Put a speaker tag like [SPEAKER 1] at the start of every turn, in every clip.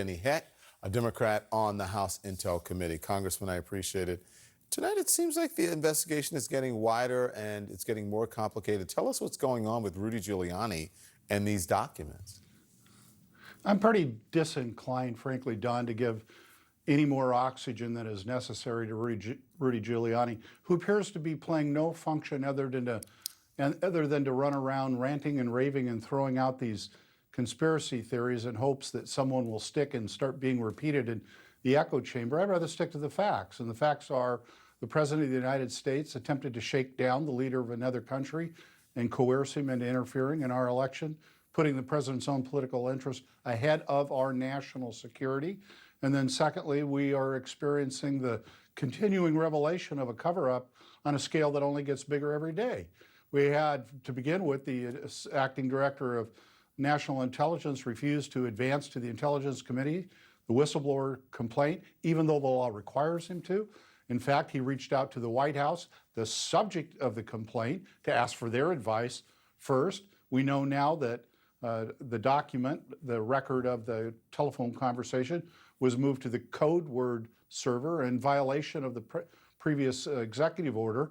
[SPEAKER 1] Jenny Heck, a Democrat on the House Intel Committee. Congressman, I appreciate it. Tonight, it seems like the investigation is getting wider and it's getting more complicated. Tell us what's going on with Rudy Giuliani and these documents.
[SPEAKER 2] I'm pretty disinclined, frankly, Don, to give any more oxygen than is necessary to Rudy Giuliani, who appears to be playing no function other than to run around ranting and raving and throwing out these conspiracy theories in hopes that someone will stick and start being repeated in the echo chamber. I'd rather stick to the facts. And the facts are the President of the United States attempted to shake down the leader of another country and coerce him into interfering in our election, putting the president's own political interest ahead of our national security. And then secondly, we are experiencing the continuing revelation of a cover-up on a scale that only gets bigger every day. We had, to begin with, the acting director of National Intelligence refused to advance to the Intelligence Committee the whistleblower complaint, even though the law requires him to. In fact, he reached out to the White House, the subject of the complaint, to ask for their advice first. We know now that the document, the record of the telephone conversation, was moved to the code word server in violation of the previous executive order.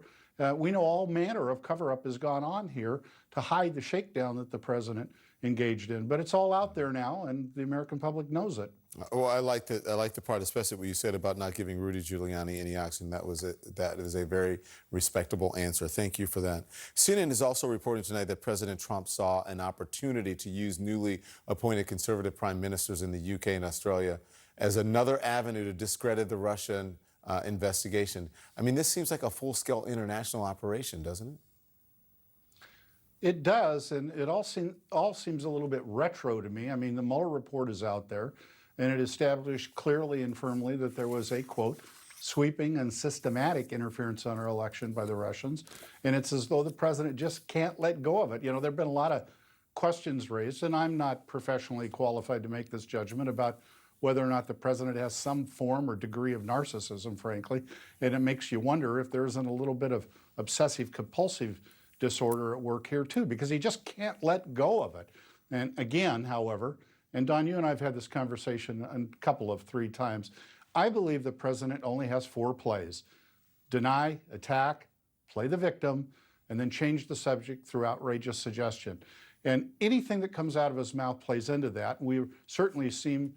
[SPEAKER 2] We know all manner of cover-up has gone on here to hide the shakedown that the president engaged in. But it's all out there now, and the American public knows it.
[SPEAKER 1] Well, I like the part, especially what you said about not giving Rudy Giuliani any oxygen. That is a very respectable answer. Thank you for that. CNN is also reporting tonight that President Trump saw an opportunity to use newly appointed conservative prime ministers in the UK and Australia as another avenue to discredit the Russian investigation. I mean, this seems like a full-scale international operation, doesn't it?
[SPEAKER 2] It does, and it all seems a little bit retro to me. I mean, the Mueller report is out there, and it established clearly and firmly that there was a, quote, sweeping and systematic interference on our election by the Russians. And it's as though the president just can't let go of it. You know, there have been a lot of questions raised, and I'm not professionally qualified to make this judgment about whether or not the president has some form or degree of narcissism, frankly. And it makes you wonder if there isn't a little bit of obsessive-compulsive disorder at work here too, because he just can't let go of it. And again, however, and Don, you and I have had this conversation a couple of 3 times, I believe the president only has 4 plays: deny, attack, play the victim, and then change the subject through outrageous suggestion. And anything that comes out of his mouth plays into that. We've certainly seen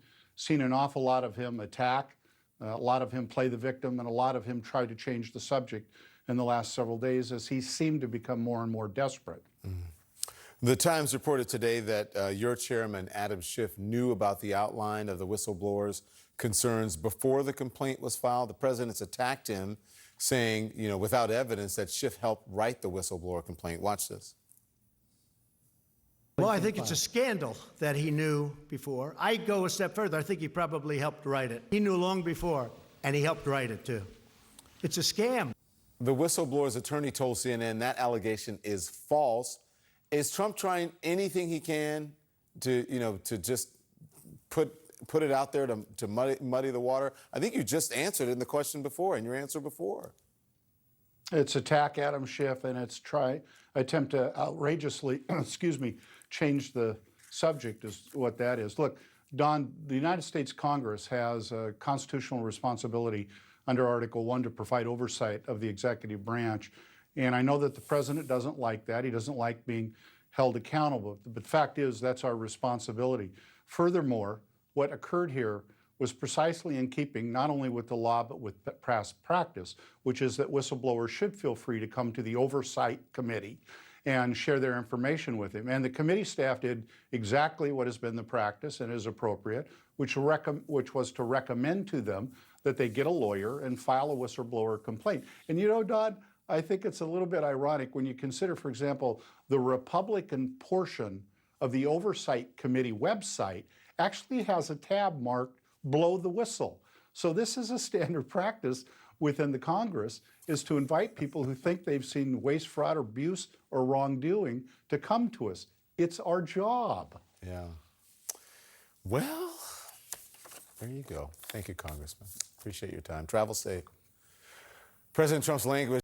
[SPEAKER 2] an awful lot of him attack, a lot of him play the victim, and a lot of him try to change the subject in the last several days as he seemed to become more and more desperate.
[SPEAKER 1] The Times reported today that your chairman, Adam Schiff, knew about the outline of the whistleblowers' concerns before the complaint was filed. The president's attacked him, saying, you know, without evidence, that Schiff helped write the whistleblower complaint. Watch this.
[SPEAKER 3] Well, I think it's a scandal that he knew before. I go a step further. I think he probably helped write it. He knew long before, and he helped write it, too. It's a scam.
[SPEAKER 1] The whistleblower's attorney told CNN that allegation is false. Is Trump trying anything he can to, you know, to just put it out there to muddy the water? I think you just answered it in the question before, in your answer before.
[SPEAKER 2] It's attack Adam Schiff, and it's attempt to outrageously, excuse me, change the subject is what that is. Look, Don, the United States Congress has a constitutional responsibility under Article 1 to provide oversight of the executive branch. And I know that the president doesn't like that. He doesn't like being held accountable. But the fact is, that's our responsibility. Furthermore, what occurred here was precisely in keeping not only with the law, but with past practice, which is that whistleblowers should feel free to come to the Oversight Committee and share their information with him. And the committee staff did exactly what has been the practice and is appropriate, which was to recommend to them that they get a lawyer and file a whistleblower complaint. And you know, Don, I think it's a little bit ironic when you consider, for example, the Republican portion of the Oversight Committee website actually has a tab marked "Blow the Whistle." So this is a standard practice within the Congress, is to invite people who think they've seen waste, fraud, abuse, or wrongdoing to come to us. It's our job.
[SPEAKER 1] Yeah. Well, there you go. Thank you, Congressman. Appreciate your time. Travel safe. President Trump's language